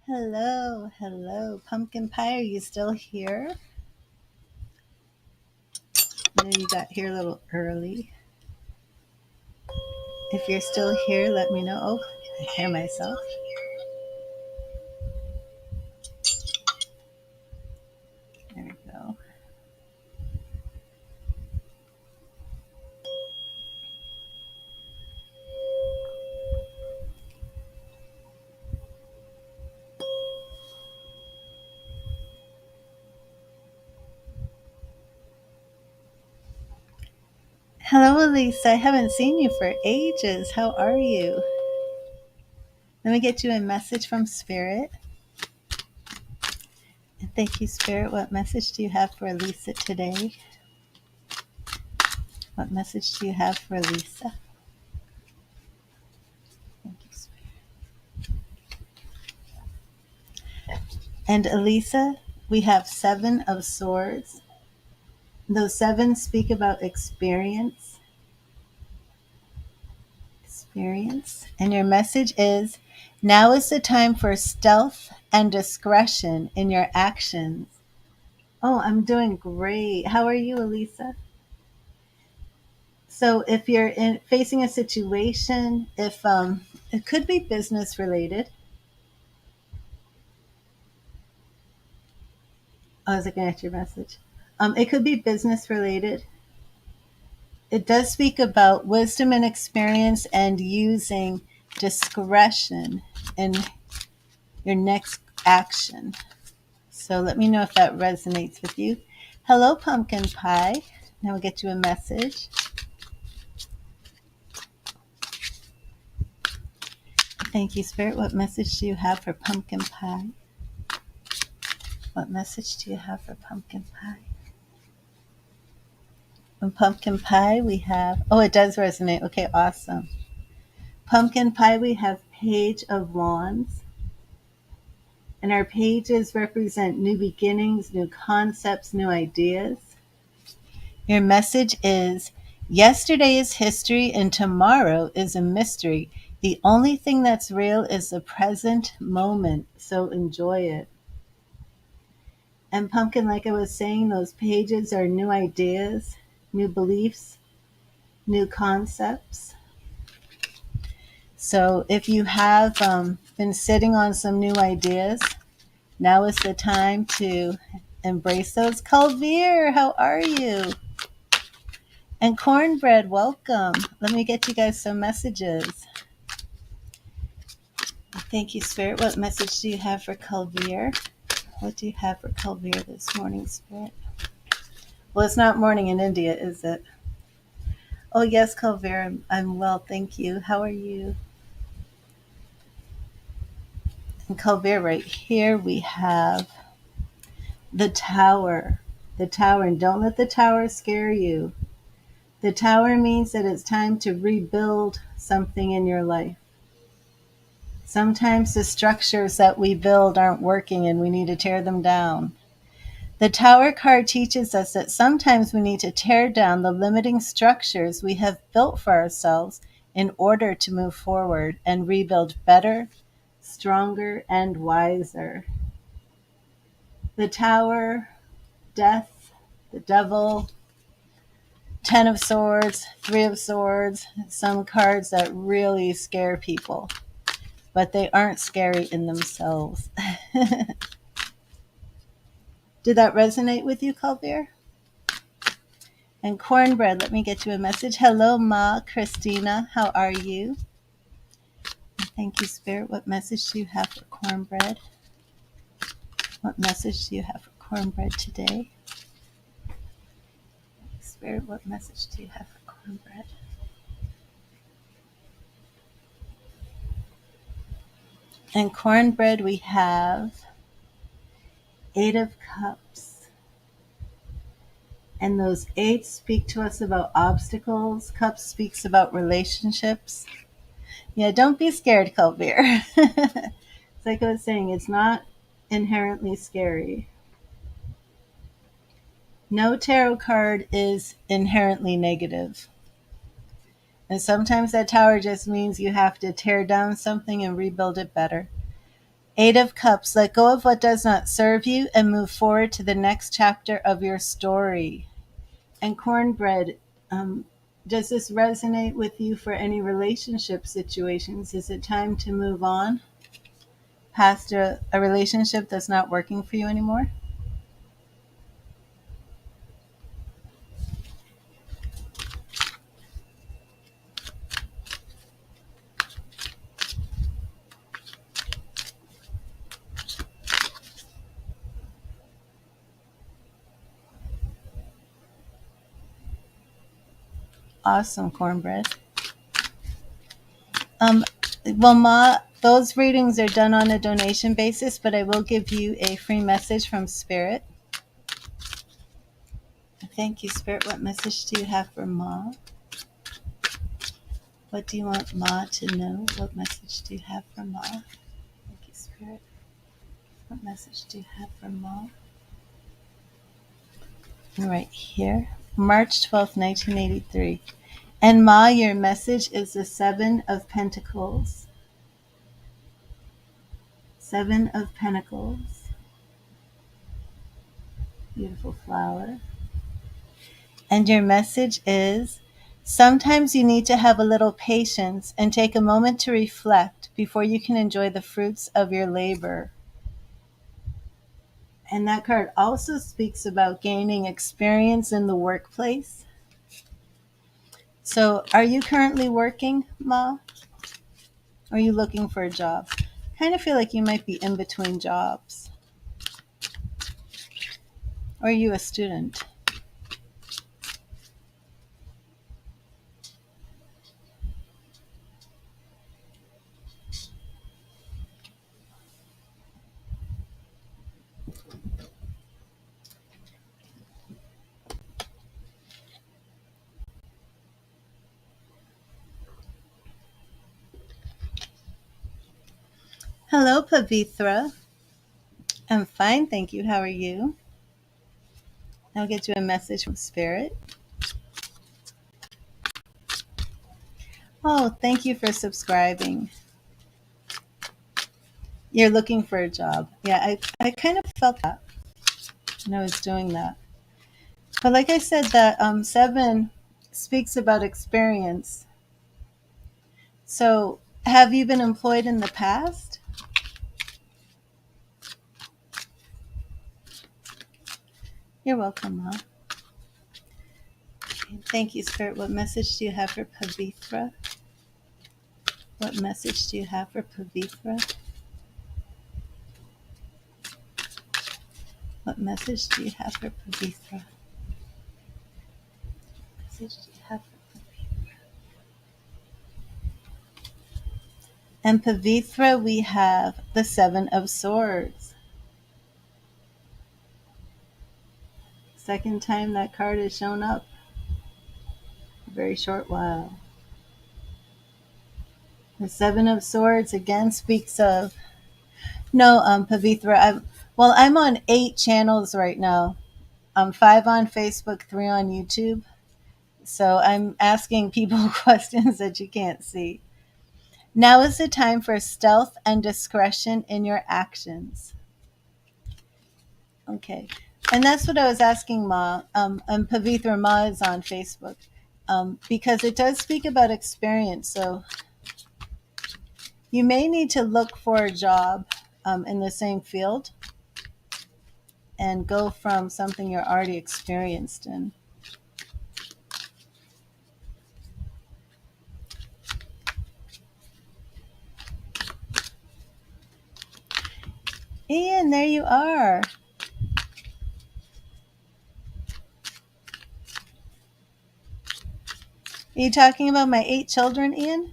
Hello, hello. Pumpkin pie, are you still here? I know you got here a little early. If you're still here, let me know. Oh, I hear myself. There we go. Hello, Elisa. I haven't seen you for ages. How are you? Let me get you a message from Spirit. And thank you, Spirit. What message do you have for Elisa today? What message do you have for Elisa? Thank you, Spirit. And Elisa, we have 7 of Swords. Those 7 speak about experience. And your message is, now is the time for stealth and discretion in your actions. Oh, I'm doing great. How are you, Elisa? So if you're facing a situation, if it could be business related. I was looking at your message. It could be business related. It does speak about wisdom and experience and using discretion in your next action. So let me know if that resonates with you. Hello, pumpkin pie. Now we'll get you a message. Thank you, Spirit. What message do you have for pumpkin pie? What message do you have for pumpkin pie? From pumpkin pie, we have, oh, it does resonate. Okay, awesome. Pumpkin pie, we have Page of Wands. And our pages represent new beginnings, new concepts, new ideas. Your message is, yesterday is history and tomorrow is a mystery. The only thing that's real is the present moment, so enjoy it. And pumpkin, like I was saying, those pages are new ideas, new beliefs, new concepts. So if you have been sitting on some new ideas, now is the time to embrace those. Calvir, how are you? And Cornbread, welcome. Let me get you guys some messages. Thank you, Spirit. What message do you have for Calvir? What do you have for Calvir this morning, Spirit? Well, it's not morning in India, is it? Oh, yes, Calvir. I'm well, thank you. How are you? And Calvir, right here we have the Tower. The Tower. And don't let the Tower scare you. The Tower means that it's time to rebuild something in your life. Sometimes the structures that we build aren't working and we need to tear them down. The Tower card teaches us that sometimes we need to tear down the limiting structures we have built for ourselves in order to move forward and rebuild better, stronger, and wiser. The Tower, Death, the Devil, 10 of Swords, 3 of Swords, some cards that really scare people, but they aren't scary in themselves. Did that resonate with you, Calvir? And Cornbread, let me get you a message. Hello, Ma, Christina. How are you? Thank you, Spirit. What message do you have for Cornbread? What message do you have for Cornbread today? Spirit, what message do you have for Cornbread? And Cornbread, we have 8 of Cups. And those 8 speak to us about obstacles. Cups speaks about relationships. Yeah, don't be scared, Calvir. It's like I was saying, it's not inherently scary. No tarot card is inherently negative. And sometimes that Tower just means you have to tear down something and rebuild it better. Eight of Cups, let go of what does not serve you and move forward to the next chapter of your story. And Cornbread, does this resonate with you for any relationship situations? Is it time to move on past a relationship that's not working for you anymore? Awesome, Cornbread. Um, well, Ma, those readings are done on a donation basis, but I will give you a free message from Spirit. Thank you, Spirit. What message do you have for Ma? What do you want Ma to know? What message do you have for Ma? Thank you, Spirit. What message do you have for Ma? Right here. March 12th, 1983. And Ma, your message is the Seven of Pentacles. Seven of Pentacles. Beautiful flower. And your message is, sometimes you need to have a little patience and take a moment to reflect before you can enjoy the fruits of your labor. And that card also speaks about gaining experience in the workplace. So, are you currently working, Ma? Or are you looking for a job? I kind of feel like you might be in between jobs. Or are you a student? Hello, Pavithra. I'm fine, thank you. How are you? I'll get you a message from Spirit. Oh, thank you for subscribing. You're looking for a job. Yeah, I kind of felt that when I was doing that. But like I said, that seven speaks about experience. So, have you been employed in the past? You're welcome, Ma. Thank you, Spirit. What message do you have for Pavithra? What message do you have for Pavithra? What message do you have for Pavithra? What message do you have for Pavithra? And Pavithra, we have the Seven of Swords. Second time that card has shown up. A very short while. The Seven of Swords again speaks of no, Pavithra. I'm on 8 channels right now. 5 on Facebook, 3 on YouTube. So I'm asking people questions that you can't see. Now is the time for stealth and discretion in your actions. Okay. And that's what I was asking Ma. And Pavithra, Ma is on Facebook. Because it does speak about experience. So you may need to look for a job in the same field and go from something you're already experienced in. Ian, there you are. Are you talking about my 8 children, Ian?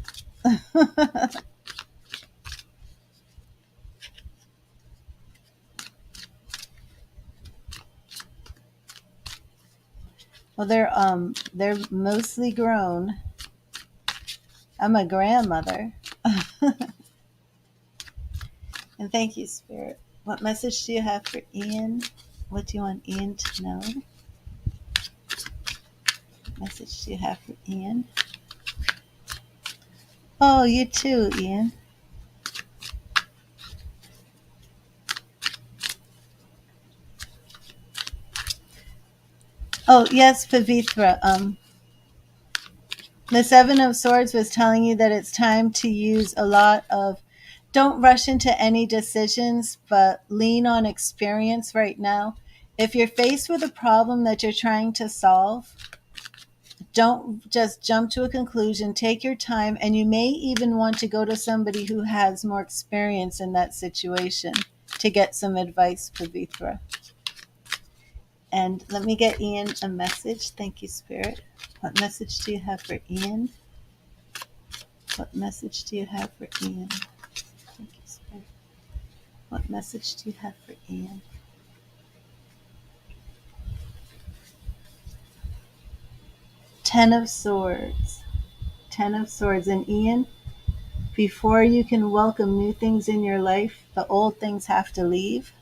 Well, they're mostly grown. I'm a grandmother. And thank you, Spirit. What message do you have for Ian? What do you want Ian to know? What message do you have for Ian? Oh, you too, Ian. Oh, yes, Pavithra. The Seven of Swords was telling you that it's time to use a lot of, don't rush into any decisions, but lean on experience right now. If you're faced with a problem that you're trying to solve, don't just jump to a conclusion. Take your time, and you may even want to go to somebody who has more experience in that situation to get some advice, Pavithra. And let me get Ian a message. Thank you, Spirit. What message do you have for Ian? What message do you have for Ian? Thank you, Spirit. What message do you have for Ian? Ten of Swords. Ten of Swords. And Ian, before you can welcome new things in your life, the old things have to leave.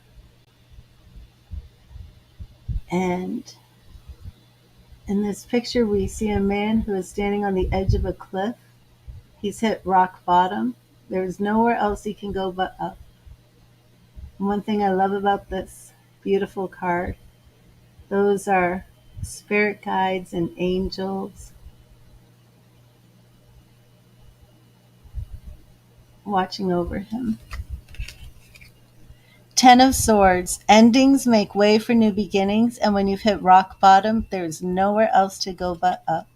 And in this picture, we see a man who is standing on the edge of a cliff. He's hit rock bottom. There's nowhere else he can go but up. And one thing I love about this beautiful card, those are spirit guides and angels watching over him. Ten of Swords. Endings make way for new beginnings, and when you've hit rock bottom, there's nowhere else to go but up.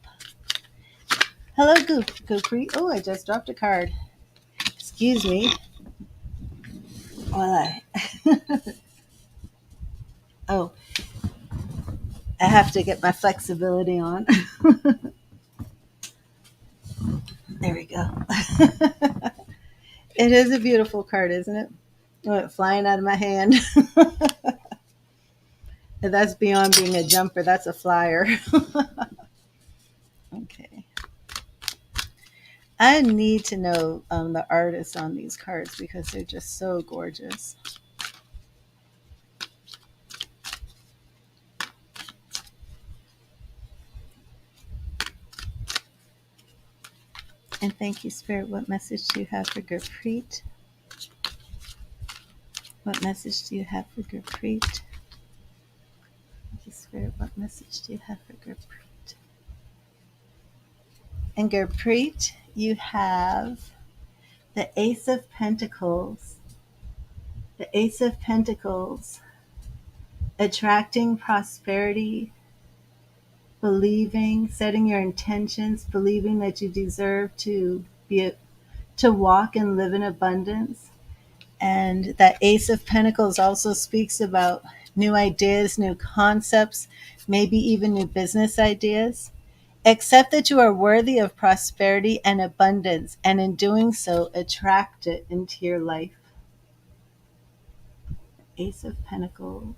Hello, Goopri. Oh, I just dropped a card. Excuse me. While oh, I have to get my flexibility on. There we go. It is a beautiful card, isn't it? Oh, it flying out of my hand. That's beyond being a jumper. That's a flyer. Okay. I need to know the artists on these cards because they're just so gorgeous. And thank you, Spirit. What message do you have for Gurpreet? What message do you have for Gurpreet? Thank you, Spirit. What message do you have for Gurpreet? And Gurpreet, you have the Ace of Pentacles. The Ace of Pentacles, attracting prosperity, believing, setting your intentions, believing that you deserve to walk and live in abundance. And that Ace of Pentacles also speaks about new ideas, new concepts, maybe even new business ideas. Accept that you are worthy of prosperity and abundance, and in doing so, attract it into your life. Ace of Pentacles.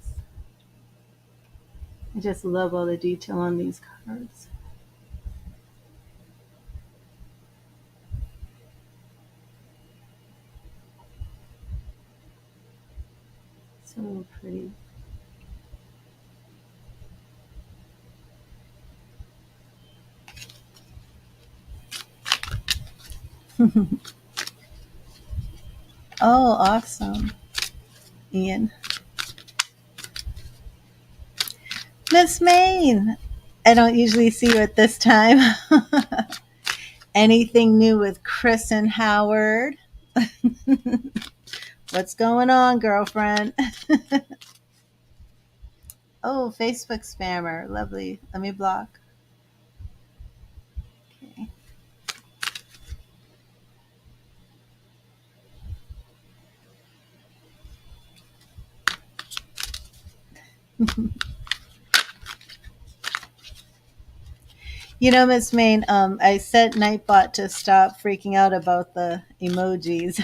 I just love all the detail on these cards. So pretty. Oh, awesome. Ian. Miss Maine. I don't usually see you at this time. Anything new with Chris and Howard? What's going on, girlfriend? Oh, Facebook spammer. Lovely. Let me block. Okay. You know, Miss Maine, I set Nightbot to stop freaking out about the emojis.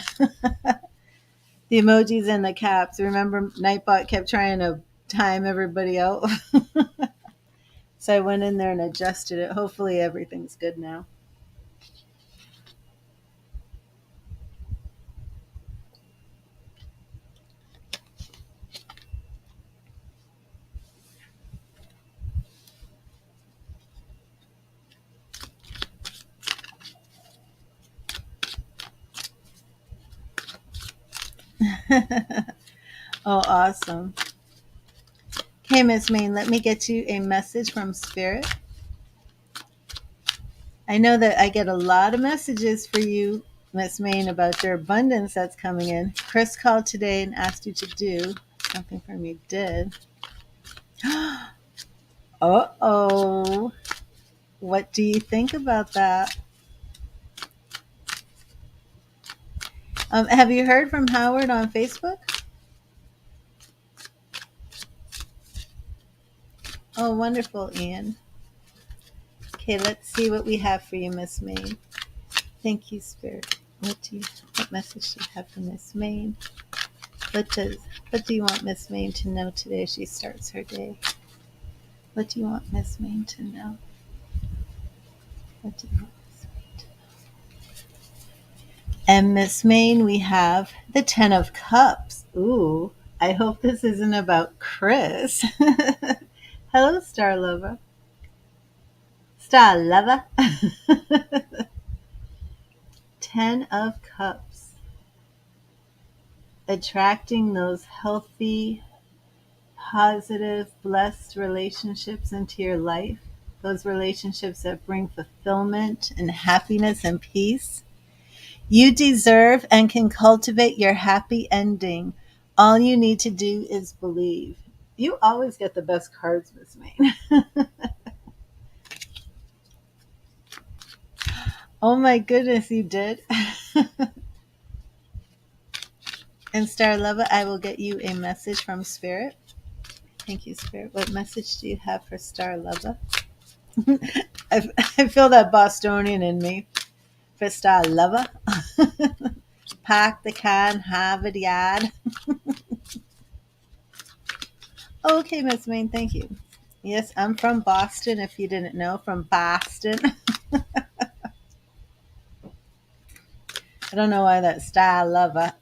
The emojis and the caps. Remember, Nightbot kept trying to time everybody out. So I went in there and adjusted it. Hopefully everything's good now. Oh, awesome. Hey, Miss Main, let me get you a message from Spirit. I know that I get a lot of messages for you, Miss Main, about your abundance that's coming in. Chris called today and asked you to do something for me. Did. Uh-oh. What do you think about that? Have you heard from Howard on Facebook? Oh, wonderful, Ian. Okay, let's see what we have for you, Miss Main. Thank you, Spirit. What message do you have for Miss Main? What does what do you want Miss Main to know today as she starts her day? What do you want Miss Main to know? What do you want Miss Main to know? And Miss Main, we have the Ten of Cups. Ooh, I hope this isn't about Chris. Hello, Star Lover. Star Lover. Ten of Cups. Attracting those healthy, positive, blessed relationships into your life. Those relationships that bring fulfillment and happiness and peace. You deserve and can cultivate your happy ending. All you need to do is believe. You always get the best cards, Miss Main. Oh my goodness, you did. And Star Lover, I will get you a message from Spirit. Thank you, Spirit. What message do you have for Star Lover? I feel that Bostonian in me for Star Lover. Pack the can, have it, yad. Okay, Miss Main, thank you. Yes, I'm from Boston, if you didn't know, from Boston. I don't know why that Star Lover.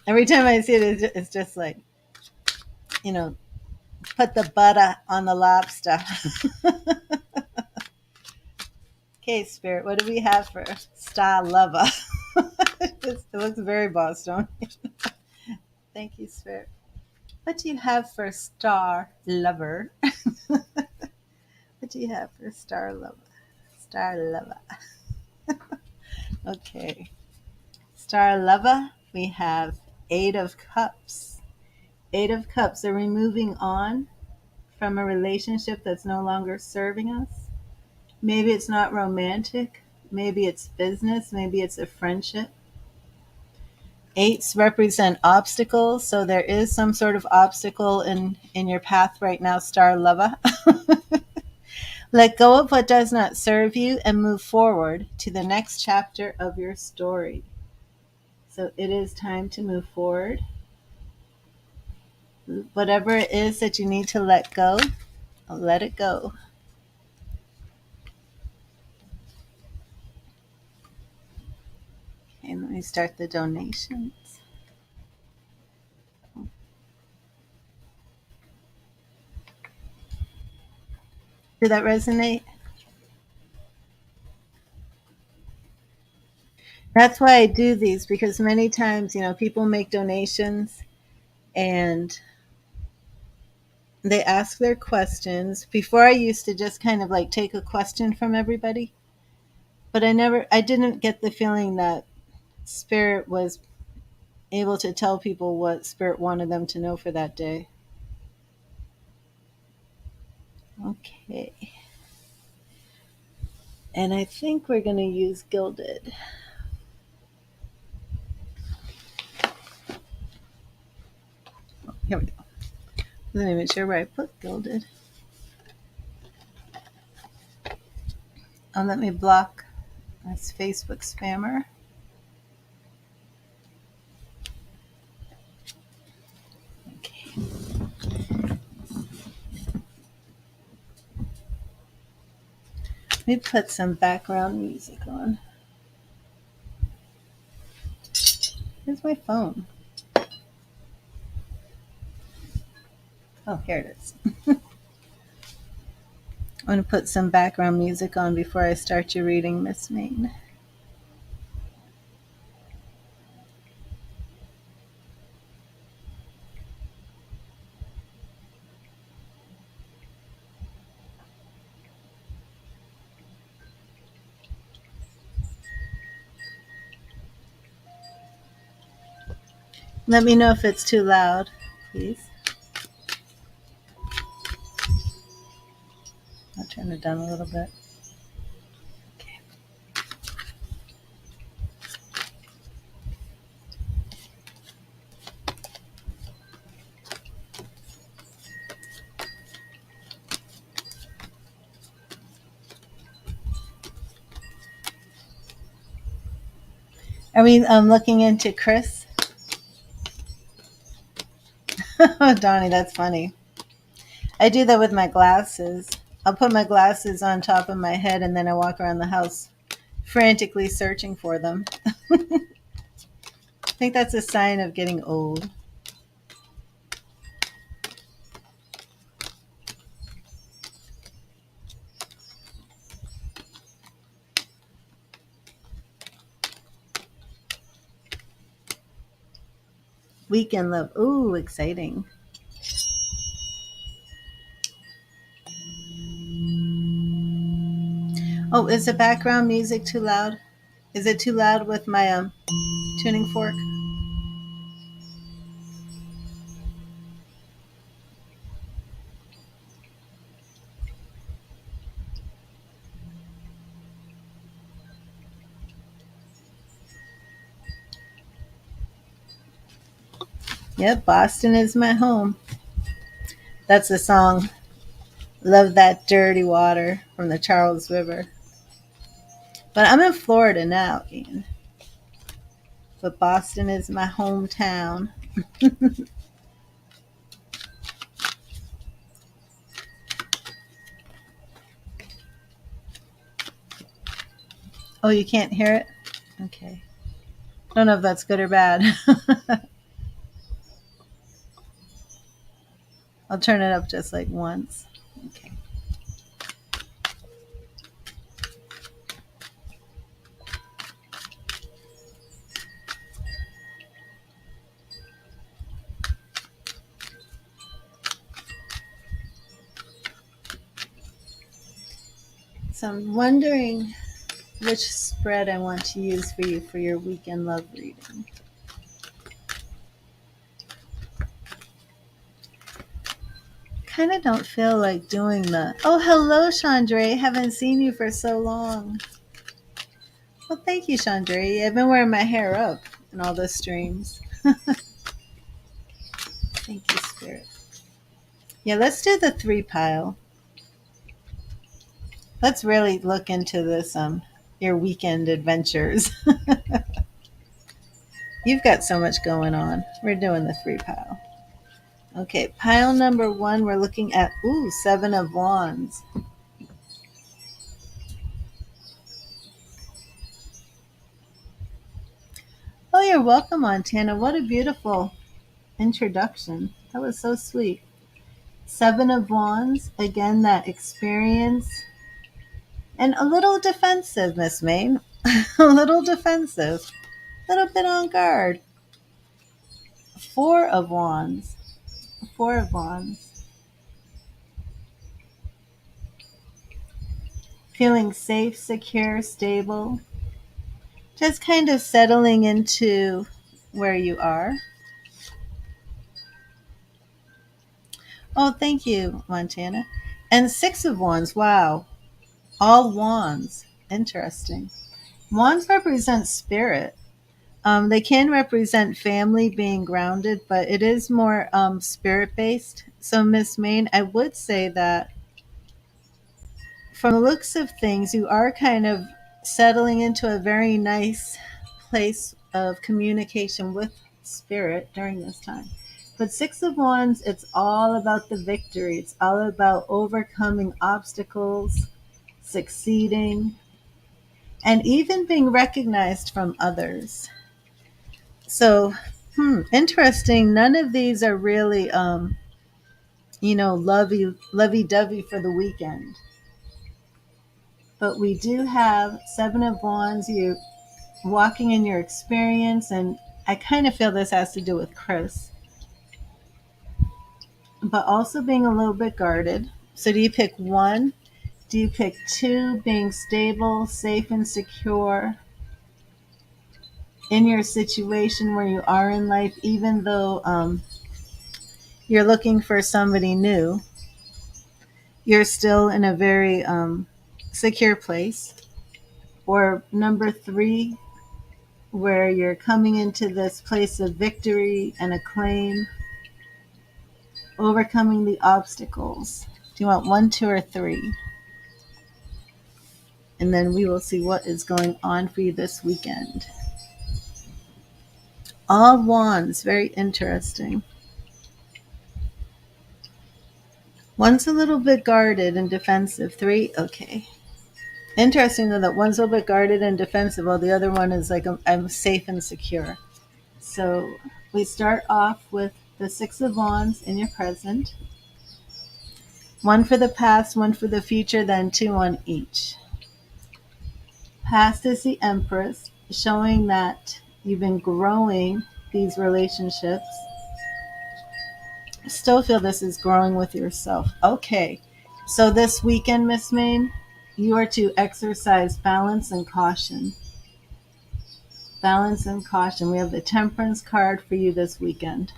Every time I see it, it's just like, you know, put the butter on the lobster. Okay, Spirit, what do we have for Star Lover? It looks very Boston. Thank you, Spirit. What do you have for Star Lover? What do you have for Star Lover? Star Lover. Okay. Star Lover, we have Eight of Cups. Eight of Cups. Are we moving on from a relationship that's no longer serving us? Maybe it's not romantic. Maybe it's business. Maybe it's a friendship. Eights represent obstacles. So there is some sort of obstacle in your path right now, Star Lover. Let go of what does not serve you and move forward to the next chapter of your story. So it is time to move forward. Whatever it is that you need to let go, let it go. Okay, let me start the donations. Did that resonate? That's why I do these, because many times, people make donations and they ask their questions. Before I used to just kind of like take a question from everybody, but I didn't get the feeling that Spirit was able to tell people what Spirit wanted them to know for that day. Okay. And I think we're going to use Gilded. Here we go. I wasn't even sure where I put Gilded. Oh, let me block this Facebook spammer. Okay. Let me put some background music on. Where's my phone? Oh, here it is. I'm going to put some background music on before I start your reading, Miss Main. Let me know if it's too loud, please. I'll turn it down a little bit. Okay. Are we looking into Chris? Oh, Donnie, that's funny. I do that with my glasses. I'll put my glasses on top of my head and then I walk around the house frantically searching for them. I think that's a sign of getting old. Weekend love. Ooh, exciting. Oh, is the background music too loud? Is it too loud with my tuning fork? Yep, Boston is my home. That's the song. Love that dirty water from the Charles River. But I'm in Florida now, Ian. But Boston is my hometown. Oh, you can't hear it? Okay. I don't know if that's good or bad. I'll turn it up just like once. Okay. So I'm wondering which spread I want to use for you for your weekend love reading. Kind of don't feel like doing the. Oh, hello, Chandra. Haven't seen you for so long. Well, thank you, Chandra. I've been wearing my hair up in all the streams. Thank you, Spirit. Yeah, let's do the 3 pile. Let's really look into this your weekend adventures. You've got so much going on. We're doing the 3 pile. Okay, pile number 1, we're looking at 7 of Wands. Oh, you're welcome, Montana. What a beautiful introduction. That was so sweet. 7 of Wands, again, that experience. And a little defensive, Miss Maine. A little defensive. A little bit on guard. 4 of Wands. 4 of Wands. Feeling safe, secure, stable. Just kind of settling into where you are. Oh, thank you, Montana. And 6 of Wands. Wow. All wands. Interesting. Wands represent spirit. They can represent family being grounded, but it is more spirit based. So, Miss Maine, I would say that from the looks of things, you are kind of settling into a very nice place of communication with spirit during this time. But 6 of Wands, it's all about the victory. It's all about overcoming obstacles, succeeding, and even being recognized from others. So, interesting. None of these are really, lovey-dovey for the weekend. But we do have 7 of Wands, you walking in your experience, and I kind of feel this has to do with Chris, but also being a little bit guarded. So do you pick 1? Do you pick 2, being stable, safe, and secure? in your situation where you are in life, even though you're looking for somebody new, you're still in a very secure place. Or number three, where you're coming into this place of victory and acclaim, overcoming the obstacles. Do you want one, two, or three? And then we will see what is going on for you this weekend. All wands, very interesting. One's a little bit guarded and defensive. Three, okay. Interesting though that one's a little bit guarded and defensive, while the other one is like, I'm safe and secure. So we start off with the Six of Wands in your present. One for the past, one for the future, then two on each. Past is the Empress, showing that you've been growing these relationships. Still feel this is growing with yourself. Okay. So this weekend, Miss Main, you are to exercise balance and caution. Balance and caution. We have the Temperance card for you this weekend.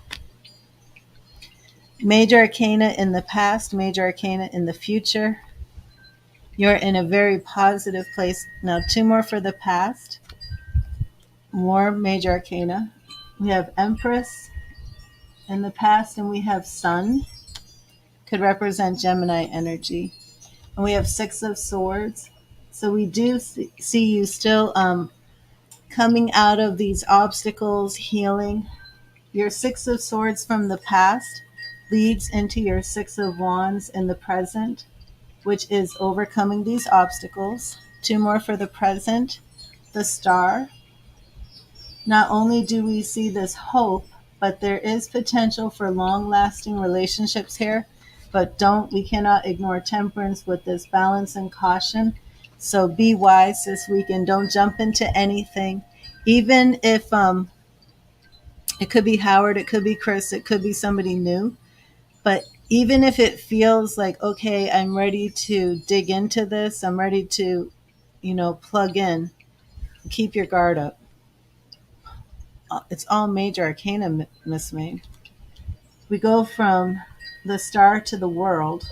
Major Arcana in the past, Major Arcana in the future. You're in a very positive place. Now, two more for the past. More Major Arcana. We have Empress in the past, and we have Sun. Could represent Gemini energy. And we have Six of Swords. So we do see you still coming out of these obstacles, healing. Your Six of Swords from the past leads into your Six of Wands in the present, which is overcoming these obstacles. Two more for the present. The Star. Not only do we see this hope, but there is potential for long-lasting relationships here. But we cannot ignore Temperance with this balance and caution. So be wise this weekend. Don't jump into anything. Even if it could be Howard, it could be Chris, it could be somebody new. But even if it feels like, okay, I'm ready to dig into this, I'm ready to, plug in, keep your guard up. It's all Major Arcana, Miss May. We go from the Star to the World.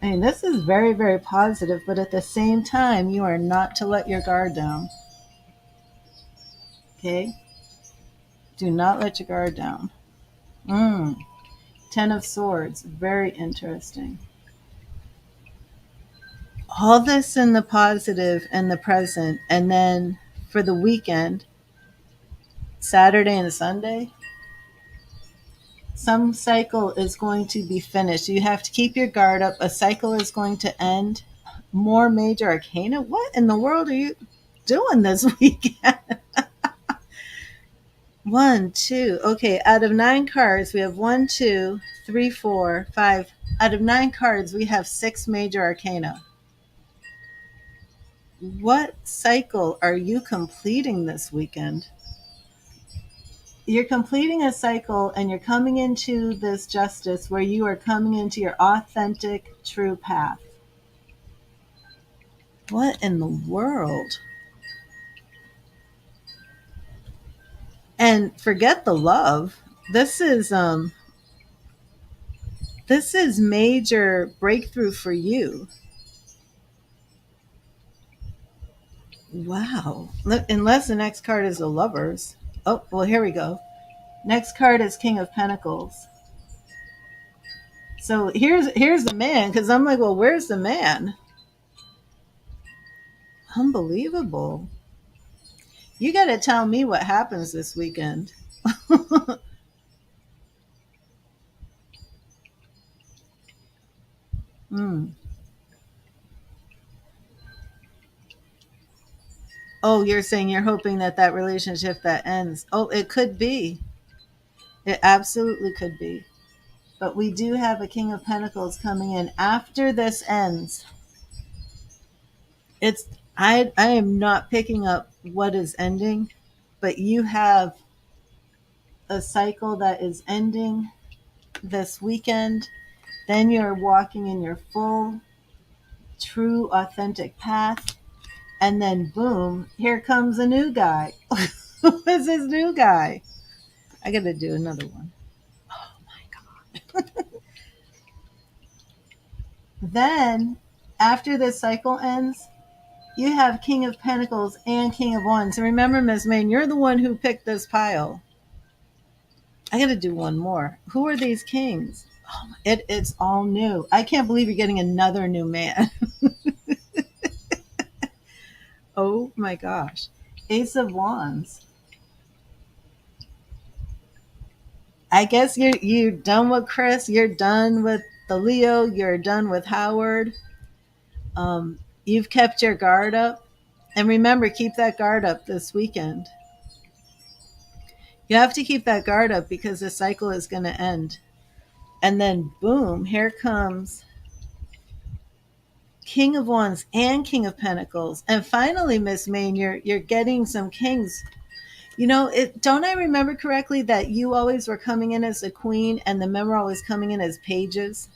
I mean, this is very, very positive, but at the same time, you are not to let your guard down. Okay? Do not let your guard down. Ten of Swords. Very interesting. All this in the positive and the present. And then for the weekend, Saturday and Sunday, some cycle is going to be finished. You have to keep your guard up. A cycle is going to end. More Major Arcana? What in the world are you doing this weekend? One, two. Okay, out of 9 cards, we have 1, 2, 3, 4, 5. Out of 9 cards, we have 6 Major Arcana. What cycle are you completing this weekend? You're completing a cycle and you're coming into this justice where you are coming into your authentic, true path. What in the world? And forget the love. This is major breakthrough for you. Wow. Unless the next card is the Lovers. Oh, well, here we go. Next card is King of Pentacles. So here's the man, because I'm like, well, where's the man? Unbelievable. You got to tell me what happens this weekend. mm. Oh, you're saying you're hoping that relationship that ends. Oh, it could be. It absolutely could be. But we do have a King of Pentacles coming in after this ends. It's I am not picking up what is ending, but you have a cycle that is ending this weekend. Then you're walking in your full, true, authentic path. And then boom, here comes a new guy. Who is this new guy? I gotta do another one. Oh my God. Then, after this cycle ends, you have King of Pentacles and King of Wands. And remember, Miss Main, you're the one who picked this pile. I got to do one more. Who are these kings? Oh, it's all new. I can't believe you're getting another new man. Oh my gosh. Ace of Wands. I guess you're done with Chris. You're done with the Leo. You're done with Howard. You've kept your guard up. And remember, keep that guard up this weekend. You have to keep that guard up because the cycle is going to end. And then boom, here comes King of Wands and King of Pentacles. And finally, Miss Main, you're getting some kings. You know, don't I remember correctly that you always were coming in as a queen and the men were always coming in as pages?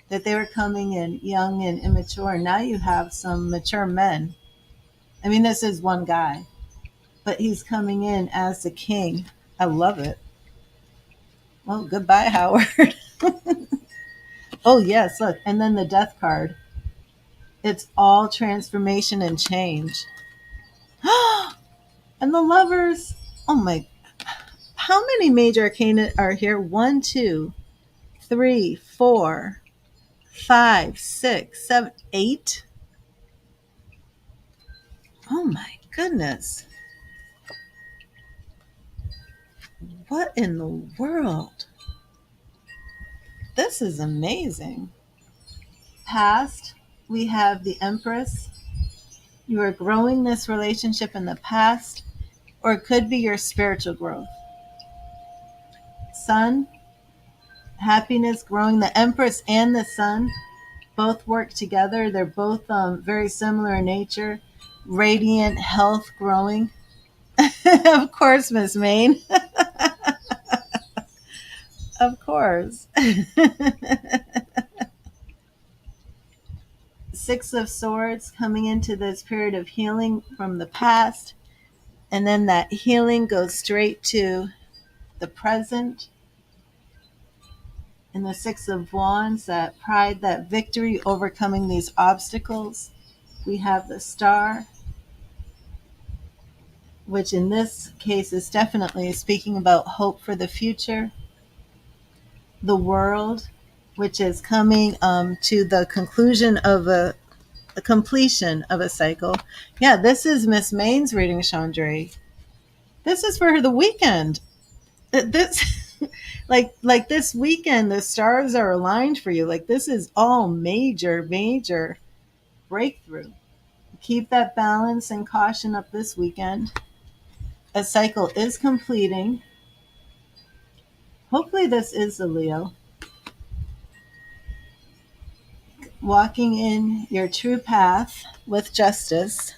That they were coming in young and immature. Now you have some mature men. I mean, this is one guy, but he's coming in as the king. I love it. Well, goodbye, Howard. Oh, yes, look. And then the death card. It's all transformation and change. And the lovers. Oh, my. How many major arcana are here? 1, 2, 3, 4, 5, 6, 7, 8. Oh, my goodness. What in the world? This is amazing. Past, we have the Empress. You are growing this relationship in the past, or it could be your spiritual growth. Sun, happiness, growing. The Empress and the Sun both work together. They're both very similar in nature. Radiant, health, growing. Of course, Miss Main. Of course. Six of Swords coming into this period of healing from the past. And then that healing goes straight to the present. And the Six of Wands, that pride, that victory, overcoming these obstacles. We have the Star, which in this case is definitely speaking about hope for the future. The World, which is coming to the conclusion of a completion of a cycle. Yeah, this is Miss Main's reading, Chandra. This is for the weekend. This, like this weekend, the stars are aligned for you. Like this is all major breakthrough. Keep that balance and caution up this weekend. A cycle is completing. Hopefully this is the Leo. Walking in your true path with justice.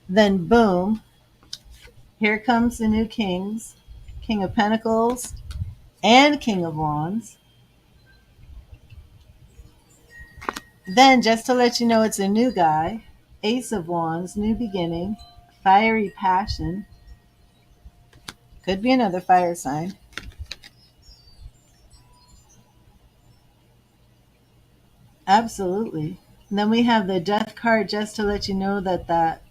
Then boom, here comes the new kings. King of Pentacles and King of Wands. Then, just to let you know, it's a new guy. Ace of Wands, new beginning. Fiery passion. Could be another fire sign. Absolutely. And then we have the death card just to let you know that that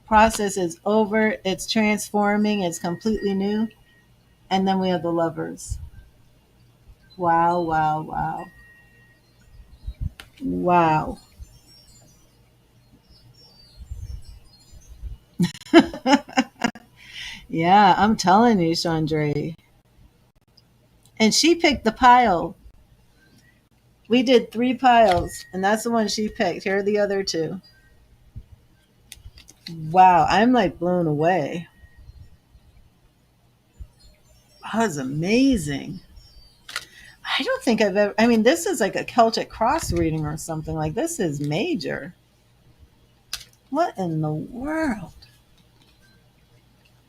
process is over. It's transforming. It's completely new. And then we have the lovers. Wow, wow, wow. Wow. Yeah, I'm telling you, Chandra. And she picked the pile. We did 3 piles, and that's the one she picked. Here are the other 2. Wow, I'm like blown away. That was amazing. I don't think I've ever, I mean, this is like a Celtic cross reading or something. Like, this is major. What in the world?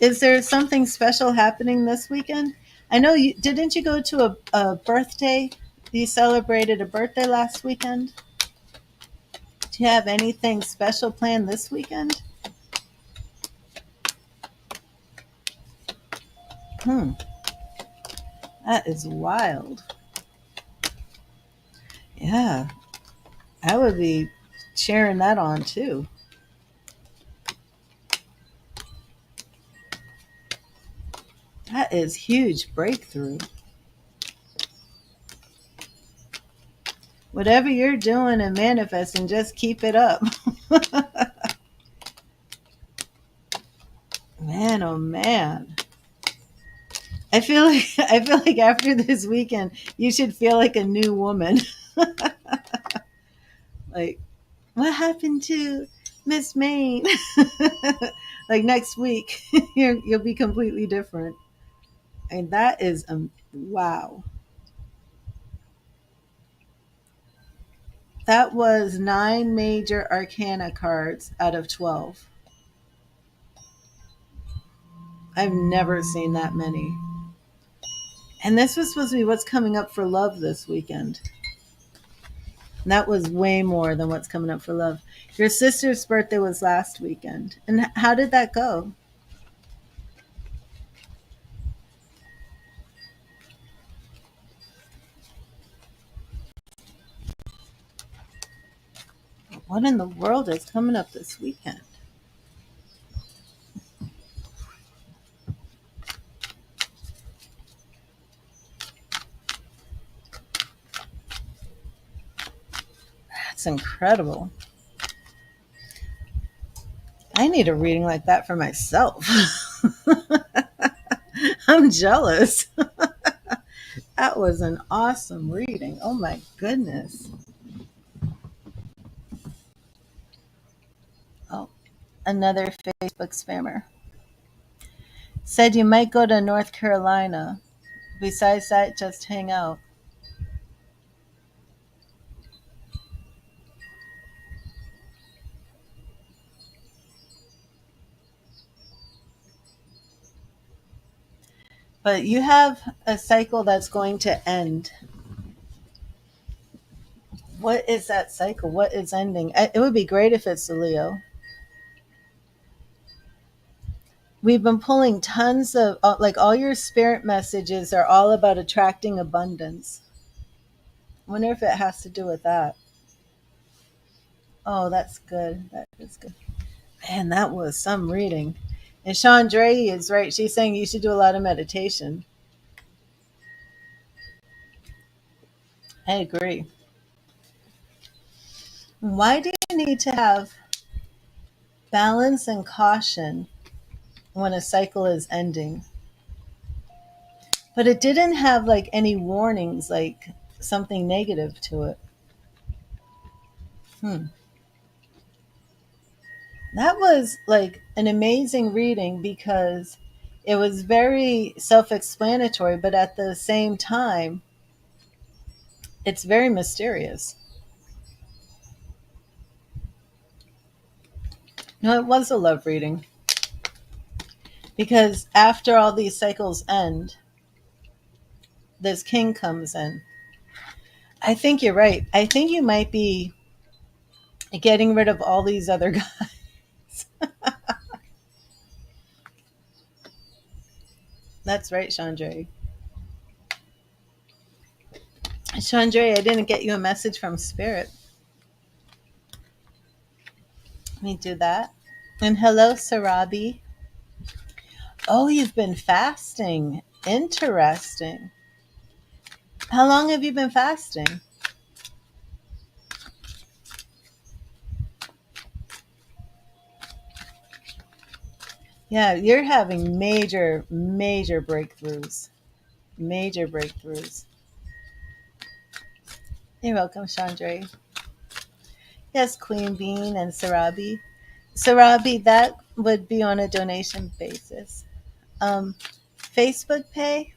Is there something special happening this weekend? I know you didn't you go to a birthday? You celebrated a birthday last weekend? Do you have anything special planned this weekend? Hmm, that is wild. Yeah, I would be cheering that on too. That is huge breakthrough. Whatever you're doing and manifesting, just keep it up. Man, oh man. I feel like after this weekend, you should feel like a new woman. Like, what happened to Miss Maine? Like next week, you'll be completely different. And that is wow. That was 9 major arcana cards out of 12. I've never seen that many. And this was supposed to be what's coming up for love this weekend. And that was way more than what's coming up for love. Your sister's birthday was last weekend. And how did that go? What in the world is coming up this weekend? That's incredible. I need a reading like that for myself. I'm jealous. That was an awesome reading. Oh my goodness. Oh, another Facebook spammer. Said you might go to North Carolina. Besides that, just hang out. But you have a cycle that's going to end. What is that cycle? What is ending? It would be great if it's a Leo. We've been pulling tons of, like, all your spirit messages are all about attracting abundance. I wonder if it has to do with that. Oh, that's good. That is good. Man, that was some reading. And Chandra is right. She's saying you should do a lot of meditation. I agree. Why do you need to have balance and caution when a cycle is ending? But it didn't have like any warnings, like something negative to it. Hmm. That was like an amazing reading because it was very self explanatory, but at the same time, it's very mysterious. No, it was a love reading because after all these cycles end, this king comes in. I think you're right. I think you might be getting rid of all these other guys. That's right, Chandra. Chandra, I didn't get you a message from Spirit. Let me do that. And hello, Sarabi. Oh, you've been fasting. Interesting. How long have you been fasting? Yeah, you're having major, major breakthroughs. Major breakthroughs. You're welcome, Chandra. Yes, Queen Bean and Sarabi. Sarabi, that would be on a donation basis. Um, Facebook Pay.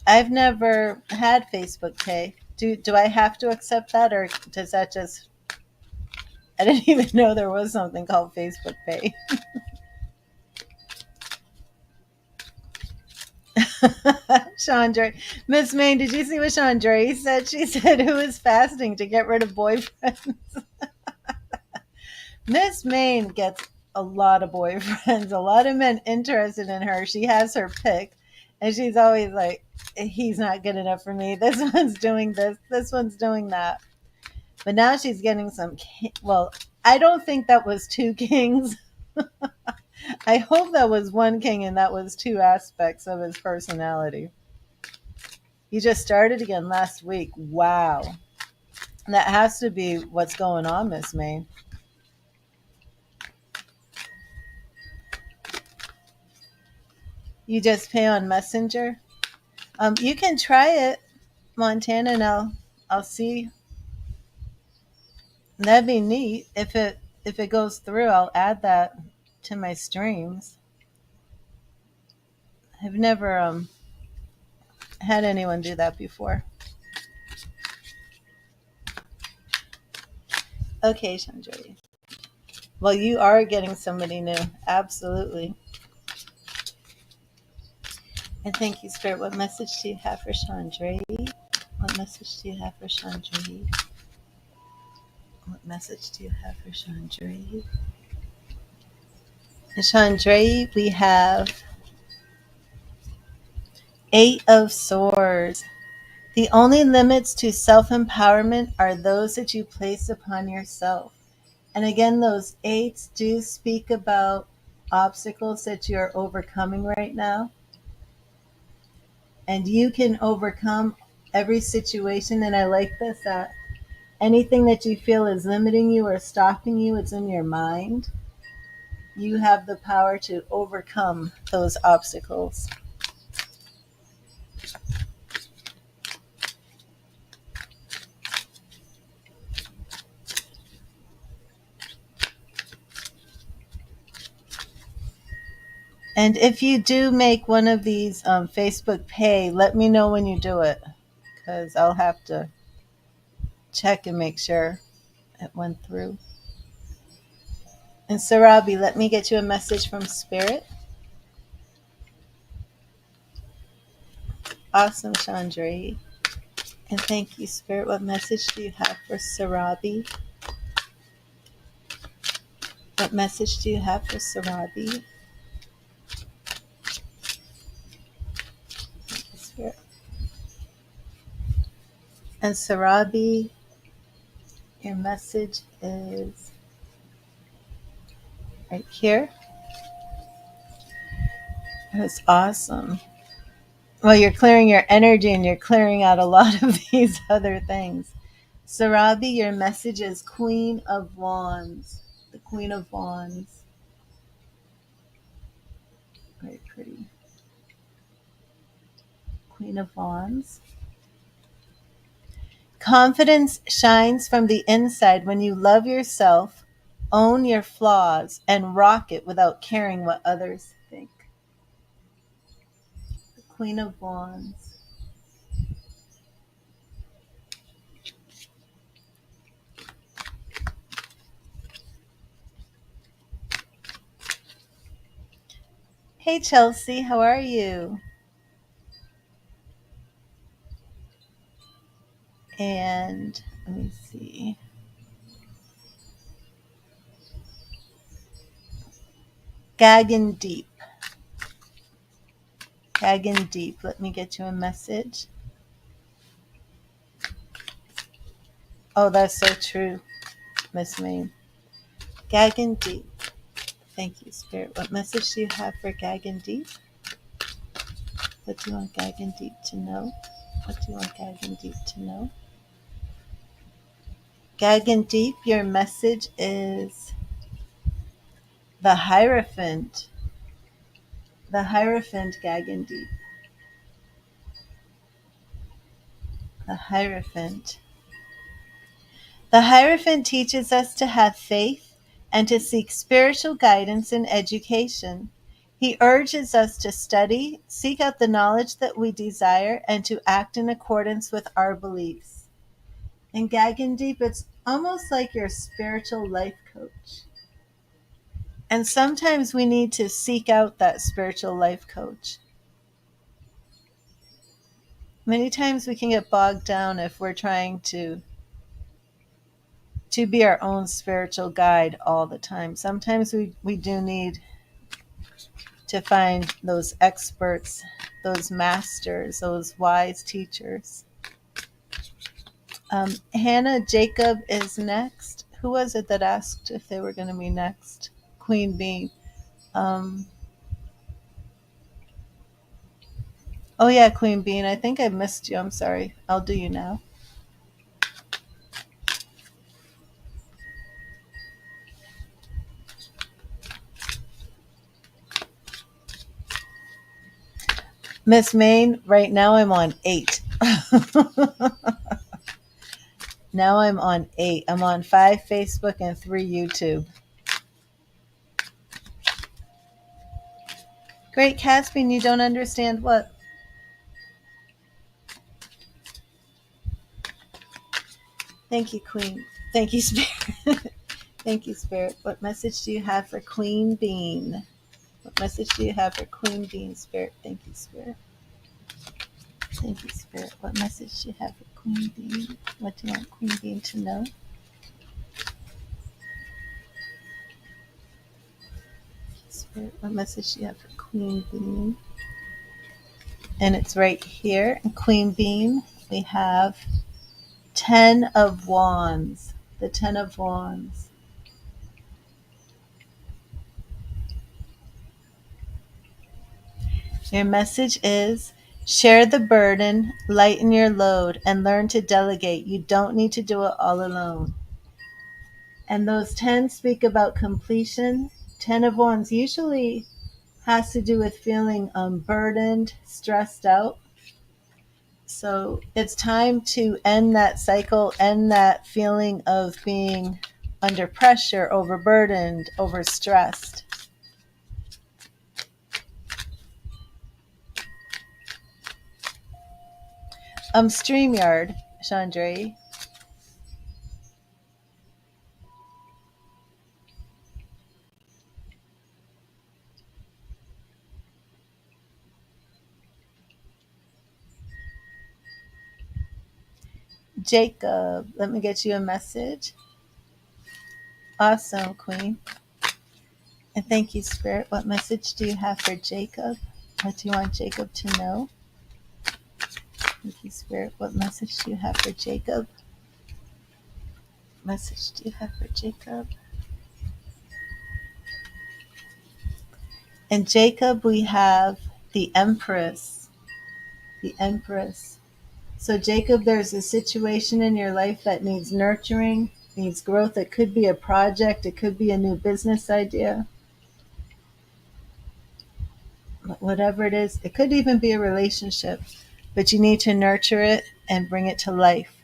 I've never had Facebook Pay. Do I have to accept that, or does that just? I didn't even know there was something called Facebook Pay. Chandra. Miss Main, did you see what Chandra said? She said, who is fasting to get rid of boyfriends? Miss Main gets a lot of boyfriends, a lot of men interested in her. She has her pick, and she's always like, he's not good enough for me. This one's doing this one's doing that. But now she's getting some, well, I don't think that was two kings. I hope that was one king and that was two aspects of his personality. You just started again last week. Wow. That has to be what's going on, Miss May. You just pay on Messenger? You can try it, Montana, and I'll see. That'd be neat. If it goes through, I'll add that to my streams. I've never had anyone do that before. Okay, Chandra. Well, you are getting somebody new. Absolutely. And thank you, Spirit. What message do you have for Chandra? What message do you have for Chandra? What message do you have for Chandra? And Chandra, we have Eight of Swords. The only limits to self-empowerment are those that you place upon yourself. And again, those eights do speak about obstacles that you're overcoming right now. And you can overcome every situation. And I like this, that anything that you feel is limiting you or stopping you, it's in your mind. You have the power to overcome those obstacles. And if you do make one of these Facebook Pay, let me know when you do it, because I'll have to check and make sure it went through. And Sarabi, let me get you a message from Spirit. Awesome, Chandra. And thank you, Spirit. What message do you have for Sarabi? What message do you have for Sarabi? Spirit. And Sarabi, your message is right here. That's awesome. Well, you're clearing your energy and you're clearing out a lot of these other things. Sarabi, your message is Queen of Wands. The Queen of Wands. Very pretty. Queen of Wands. Confidence shines from the inside when you love yourself, own your flaws, and rock it without caring what others think. The Queen of Wands. Hey, Chelsea, how are you? And let me see. Gagging Deep. Gagging Deep. Let me get you a message. Oh, that's so true, Miss May. Gagging Deep. Thank you, Spirit. What message do you have for Gagging Deep? What do you want Gagging Deep to know? What do you want Gagging Deep to know? Gagging Deep, your message is the Hierophant. The Hierophant, Gagging Deep. The Hierophant. The Hierophant teaches us to have faith and to seek spiritual guidance and education. He urges us to study, seek out the knowledge that we desire, and to act in accordance with our beliefs. And Gagging Deep, it's almost like your spiritual life coach. And sometimes we need to seek out that spiritual life coach. Many times we can get bogged down if we're trying to be our own spiritual guide all the time. Sometimes we do need to find those experts, those masters, those wise teachers. Hannah Jacob is next. Who was it that asked if they were going to be next? Queen Bee. Um, oh, yeah, Queen Bean. I think I missed you. I'm sorry. I'll do you now. Miss Main, right now I'm on 8. Now I'm on 8. I'm on 5 Facebook and 3 YouTube. Great Caspian, you don't understand what? Thank you, Queen. Thank you, Spirit. Thank you, Spirit. What message do you have for Queen Bean? What message do you have for Queen Bean, Spirit? Thank you, Spirit. Thank you, Spirit. What message do you have for Queen Bean? What do you want Queen Bean to know? Spirit, what message do you have for Queen Bean? And it's right here. In Queen Bean, we have 10 of Wands. The 10 of Wands. Your message is share the burden, lighten your load, and learn to delegate. You don't need to do it all alone. And those 10 speak about completion. 10 of Wands usually has to do with feeling burdened, stressed out. So it's time to end that cycle, end that feeling of being under pressure, overburdened, overstressed. StreamYard, Chandra. Jacob, let me get you a message. Awesome, Queen. And thank you, Spirit. What message do you have for Jacob? What do you want Jacob to know? Thank you, Spirit. What message do you have for Jacob? What message do you have for Jacob? And Jacob, we have the Empress. The Empress. So, Jacob, there's a situation in your life that needs nurturing, needs growth. It could be a project, it could be a new business idea. Whatever it is, it could even be a relationship, but you need to nurture it and bring it to life.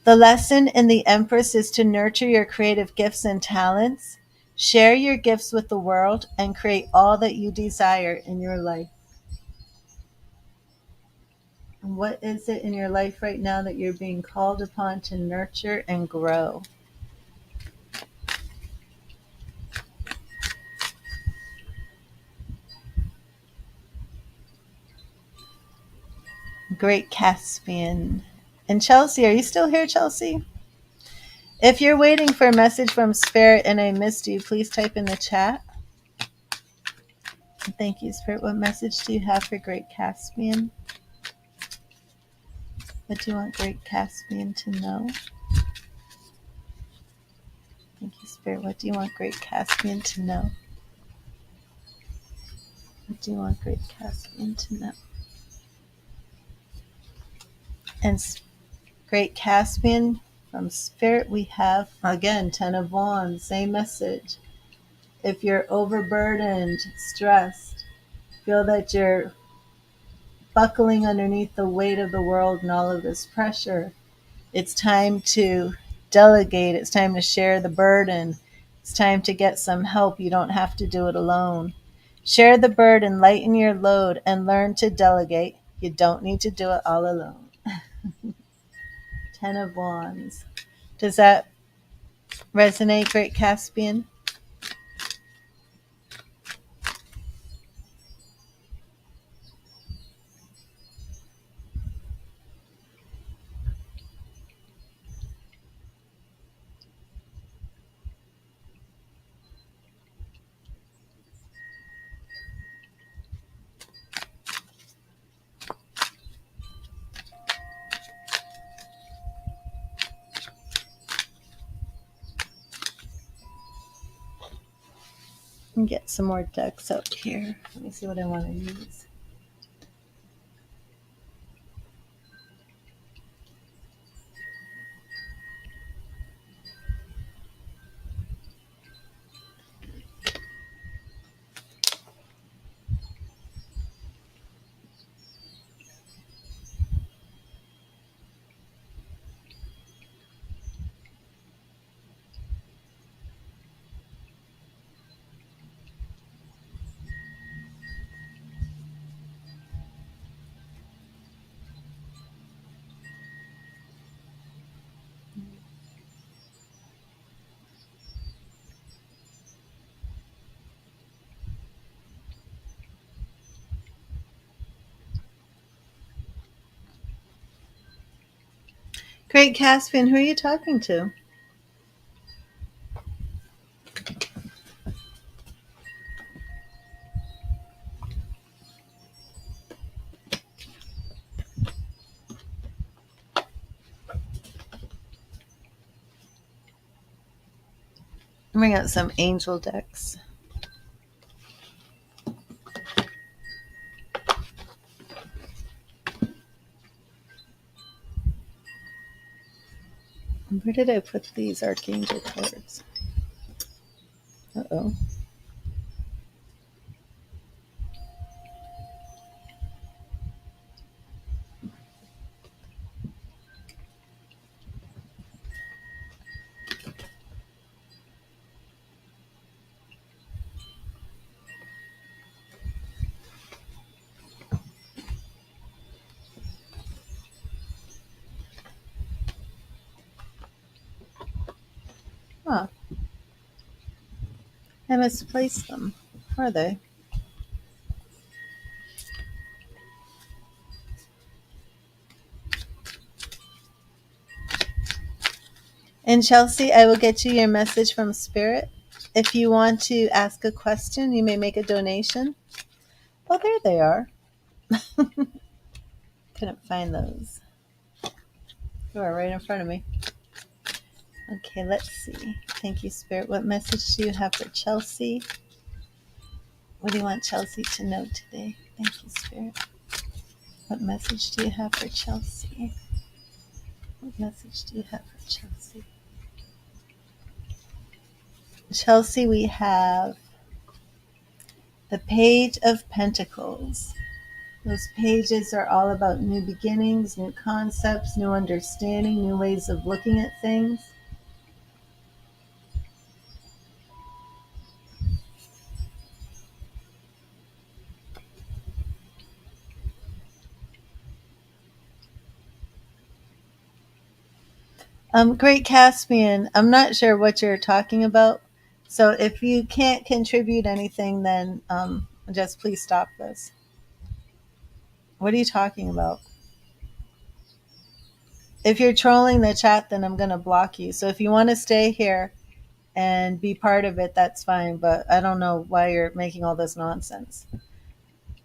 The lesson in the Empress is to nurture your creative gifts and talents, share your gifts with the world, and create all that you desire in your life. And what is it in your life right now that you're being called upon to nurture and grow? Great Caspian. And Chelsea, are you still here, Chelsea? If you're waiting for a message from Spirit and I missed you, please type in the chat. Thank you, Spirit. What message do you have for Great Caspian? What do you want Great Caspian to know? Thank you, Spirit. What do you want Great Caspian to know? What do you want Great Caspian to know? And Great Caspian, from Spirit, we have, again, 10 of Wands, same message. If you're overburdened, stressed, feel that you're buckling underneath the weight of the world and all of this pressure, it's time to delegate. It's time to share the burden. It's time to get some help. You don't have to do it alone. Share the burden, lighten your load, and learn to delegate. You don't need to do it all alone. 10 of Wands. Does that resonate, Great Caspian? And get some more decks up here. Let me see what I want to use. Great Caspian, who are you talking to? Bring out some angel decks. Where did I put these archangel cards? Uh-oh. Huh. I misplaced them. Where are they? And Chelsea, I will get you your message from Spirit. If you want to ask a question, you may make a donation. Oh, there they are. Couldn't find those. You are right in front of me. Okay, let's see. Thank you, Spirit. What message do you have for Chelsea? What do you want Chelsea to know today? Thank you, Spirit. What message do you have for Chelsea? What message do you have for Chelsea? Chelsea, we have the Page of Pentacles. Those pages are all about new beginnings, new concepts, new understanding, new ways of looking at things. Great Caspian, I'm not sure what you're talking about. So if you can't contribute anything, then just please stop this. What are you talking about? If you're trolling the chat, then I'm going to block you. So if you want to stay here and be part of it, that's fine. But I don't know why you're making all this nonsense.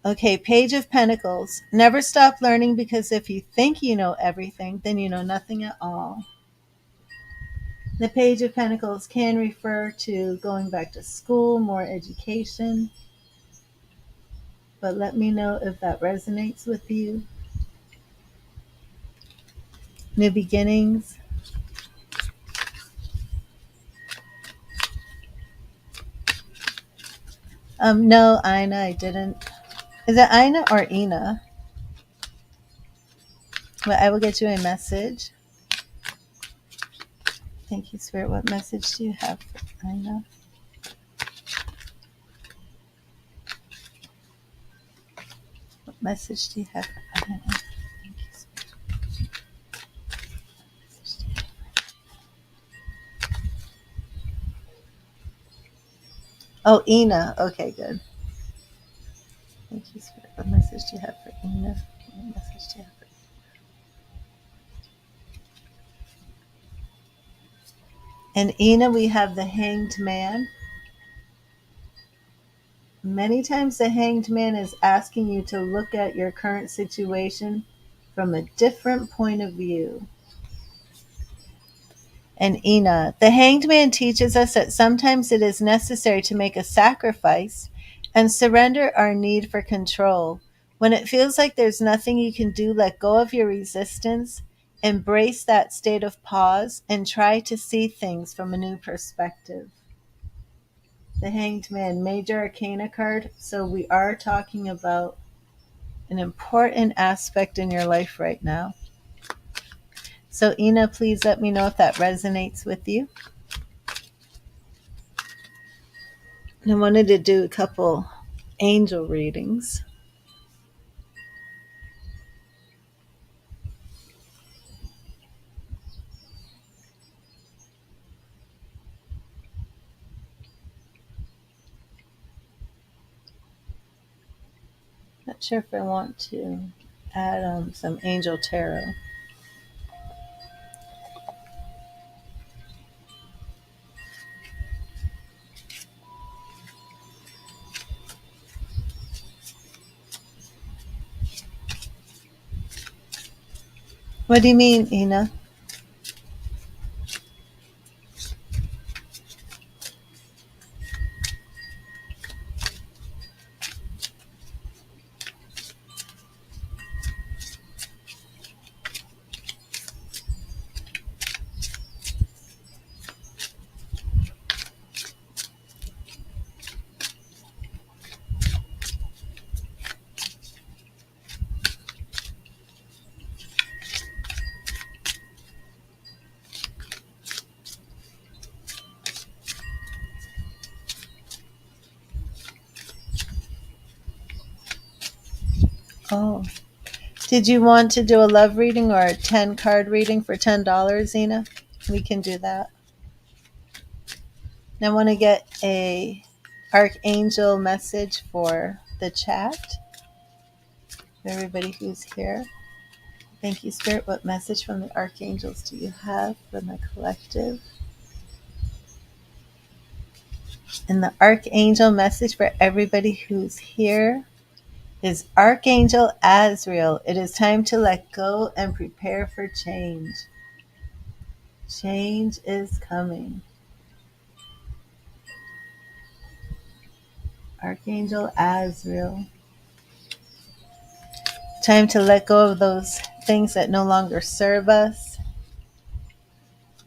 Okay, Page of Pentacles. Never stop learning, because if you think you know everything, then you know nothing at all. The Page of Pentacles can refer to going back to school, more education. But let me know if that resonates with you. New beginnings. No, Ina, I didn't. Is it Ina or Ina? Well, I will get you a message. Thank you, Spirit. What message do you have for Ina? What message do you have for Ina? Thank you, Spirit. Oh, Ina. Okay, good. Thank you, Spirit. What message do you have for Ina? What message do you have for Ina? And Ina, we have the Hanged Man. Many times the Hanged Man is asking you to look at your current situation from a different point of view. And Ina, the hanged man teaches us that sometimes it is necessary to make a sacrifice and surrender our need for control. When it feels like there's nothing you can do, let go of your resistance, embrace that state of pause, and try to see things from a new perspective. The hanged man, major arcana card. So we are talking about an important aspect in your life right now. So, Ina, please let me know if that resonates with you. I wanted to do a couple angel readings. Not sure if I want to add some angel tarot. What do you mean, Ina? Oh, did you want to do a love reading or a 10 card reading for $10, Ina? We can do that. And I want to get a archangel message for the chat, for everybody who's here. Thank you, Spirit. What message from the archangels do you have for the collective? And the archangel message for everybody who's here is Archangel Azrael. It is time to let go and prepare for change. Change is coming. Archangel Azrael. Time to let go of those things that no longer serve us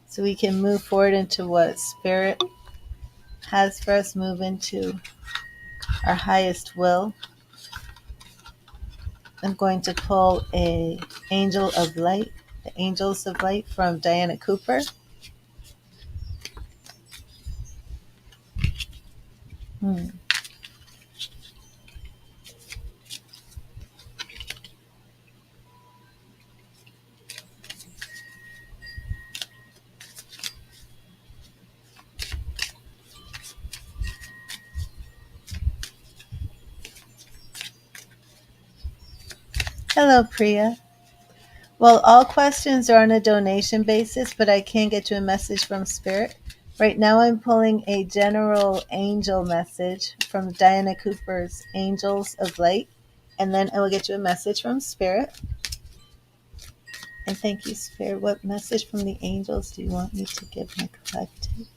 so we can move forward into what Spirit has for us, move into our highest will. I'm going to pull a Angel of Light, the Angels of Light from Diana Cooper. Hello, Priya. Well, all questions are on a donation basis, but I can get you a message from Spirit. Right now, I'm pulling a general angel message from Diana Cooper's Angels of Light, and then I will get you a message from Spirit. And thank you, Spirit. What message from the angels do you want me to give my collective?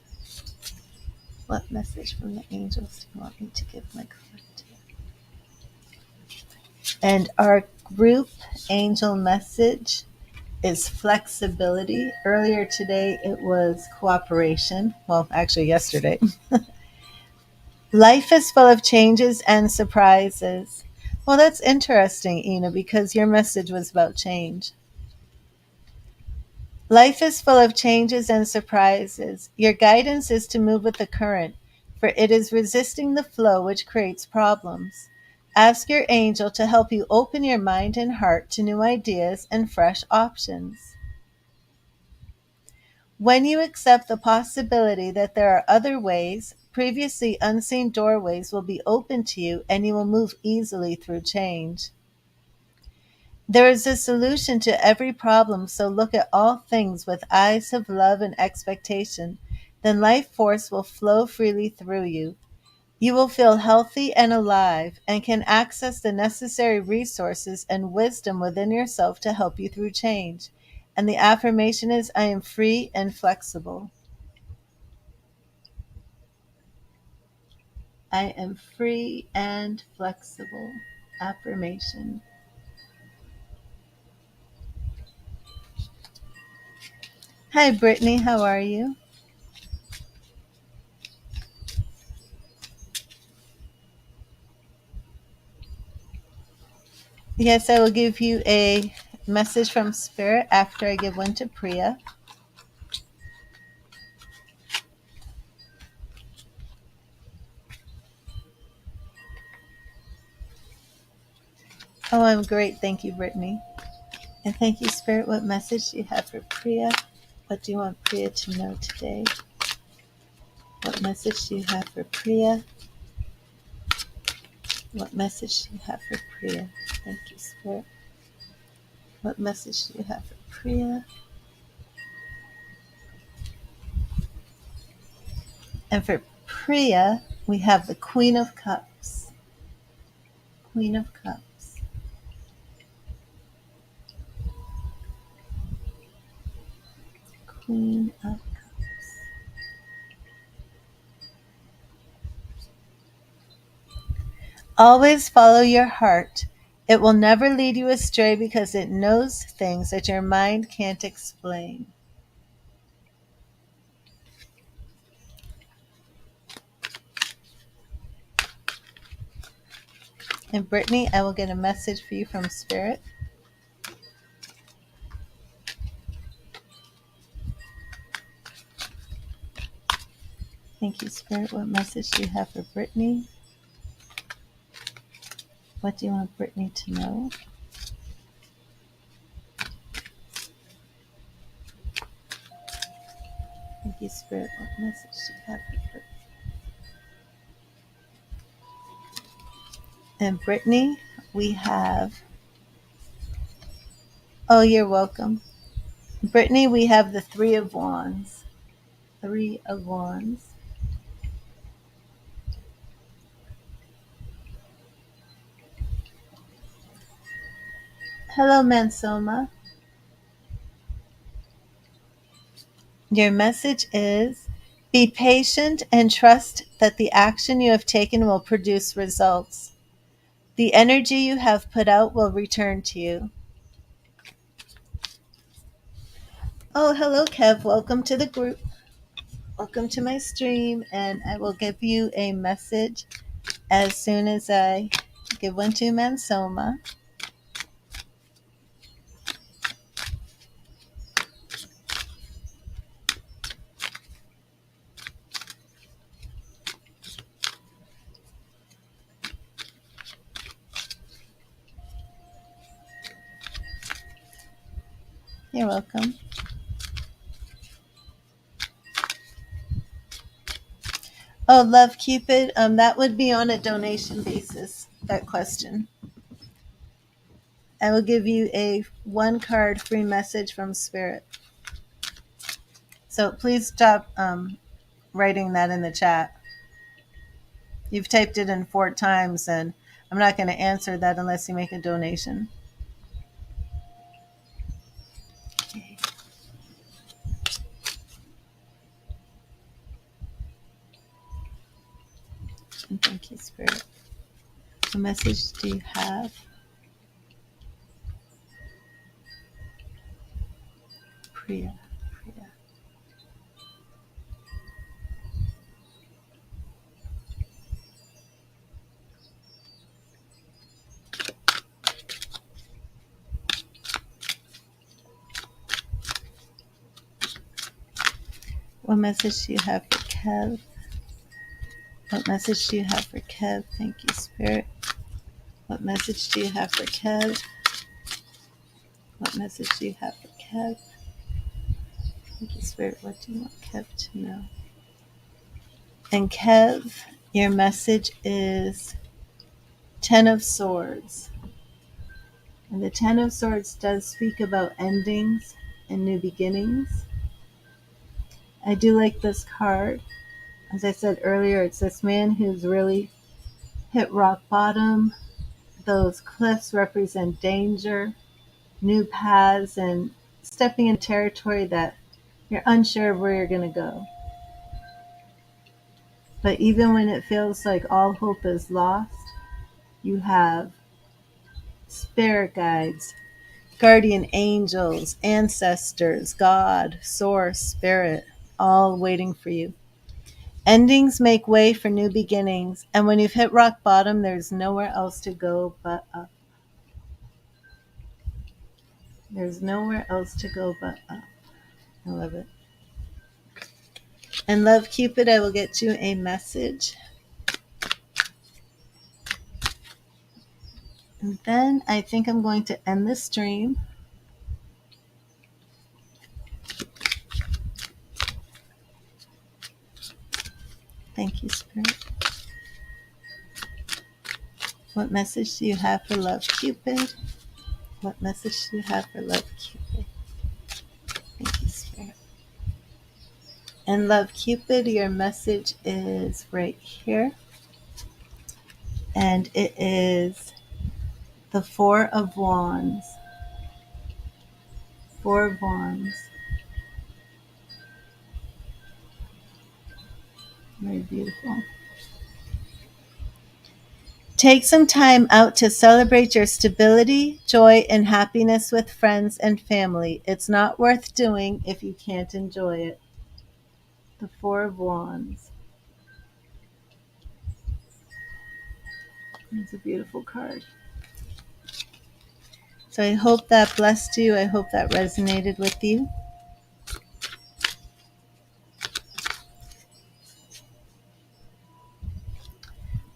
What message from the angels do you want me to give my collective? And our group angel message is flexibility. Earlier today, it was cooperation. Well, actually, yesterday. Life is full of changes and surprises. Well, that's interesting, Ina, because your message was about change. Life is full of changes and surprises. Your guidance is to move with the current, for it is resisting the flow which creates problems. Ask your angel to help you open your mind and heart to new ideas and fresh options. When you accept the possibility that there are other ways, previously unseen doorways will be open to you and you will move easily through change. There is a solution to every problem, so look at all things with eyes of love and expectation. Then life force will flow freely through you. You will feel healthy and alive and can access the necessary resources and wisdom within yourself to help you through change. And the affirmation is, I am free and flexible. I am free and flexible. Affirmation. Hi, Brittany. How are you? Yes, I will give you a message from Spirit after I give one to Priya. Oh, I'm great. Thank you, Brittany. And thank you, Spirit. What message do you have for Priya? What do you want Priya to know today? What message do you have for Priya? What message do you have for Priya? Thank you, Spirit. What message do you have for Priya? And for Priya, we have the Queen of Cups. Queen of Cups. Queen of Cups. Always follow your heart. It will never lead you astray because it knows things that your mind can't explain. And Brittany, I will get a message for you from Spirit. Thank you, Spirit. What message do you have for Brittany? What do you want Brittany to know? Thank you, Spirit. What message do you have for Brittany? And Brittany, we have. Oh, you're welcome. Brittany, we have the Three of Wands. Three of Wands. Hello, Mansoma. Your message is, be patient and trust that the action you have taken will produce results. The energy you have put out will return to you. Oh, hello, Kev. Welcome to the group. Welcome to my stream, and I will give you a message as soon as I give one to Mansoma. You're welcome. Oh, Love Cupid, that would be on a donation basis, that question. I will give you a one card free message from Spirit. So please stop writing that in the chat. You've typed it in 4 times, and I'm not going to answer that unless you make a donation. Okay. And thank you, Spirit. What message do you have? Priya. Priya. What message do you have for Kev? What message do you have for Kev? Thank you, Spirit. What message do you have for Kev? What message do you have for Kev? Thank you, Spirit. What do you want Kev to know? And Kev, your message is Ten of Swords. And the Ten of Swords does speak about endings and new beginnings. I do like this card. As I said earlier, it's this man who's really hit rock bottom. Those cliffs represent danger, new paths, and stepping in territory that you're unsure of where you're going to go. But even when it feels like all hope is lost, you have spirit guides, guardian angels, ancestors, God, source, spirit, all waiting for you. Endings make way for new beginnings, and when you've hit rock bottom, there's nowhere else to go but up. There's nowhere else to go but up. I love it. And Love Cupid, I will get you a message. And then I think I'm going to end the stream. Thank you, Spirit. What message do you have for Love Cupid? What message do you have for Love Cupid? Thank you, Spirit. And Love Cupid, your message is right here. And it is the Four of Wands. Four of Wands. Very beautiful. Take some time out to celebrate your stability, joy, and happiness with friends and family. It's not worth doing if you can't enjoy it. The Four of Wands. It's a beautiful card. So I hope that blessed you. I hope that resonated with you.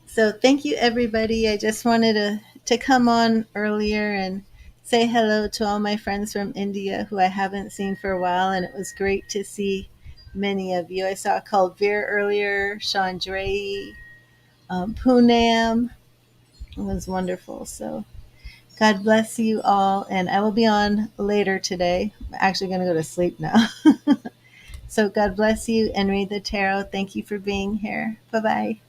So thank you, everybody. I just wanted to come on earlier and say hello to all my friends from India who I haven't seen for a while, and it was great to see many of you. I saw Kulveer earlier, Chandray, Poonam. It was wonderful. So God bless you all, and I will be on later today. I'm actually going to go to sleep now. So God bless you and read the tarot. Thank you for being here. Bye-bye.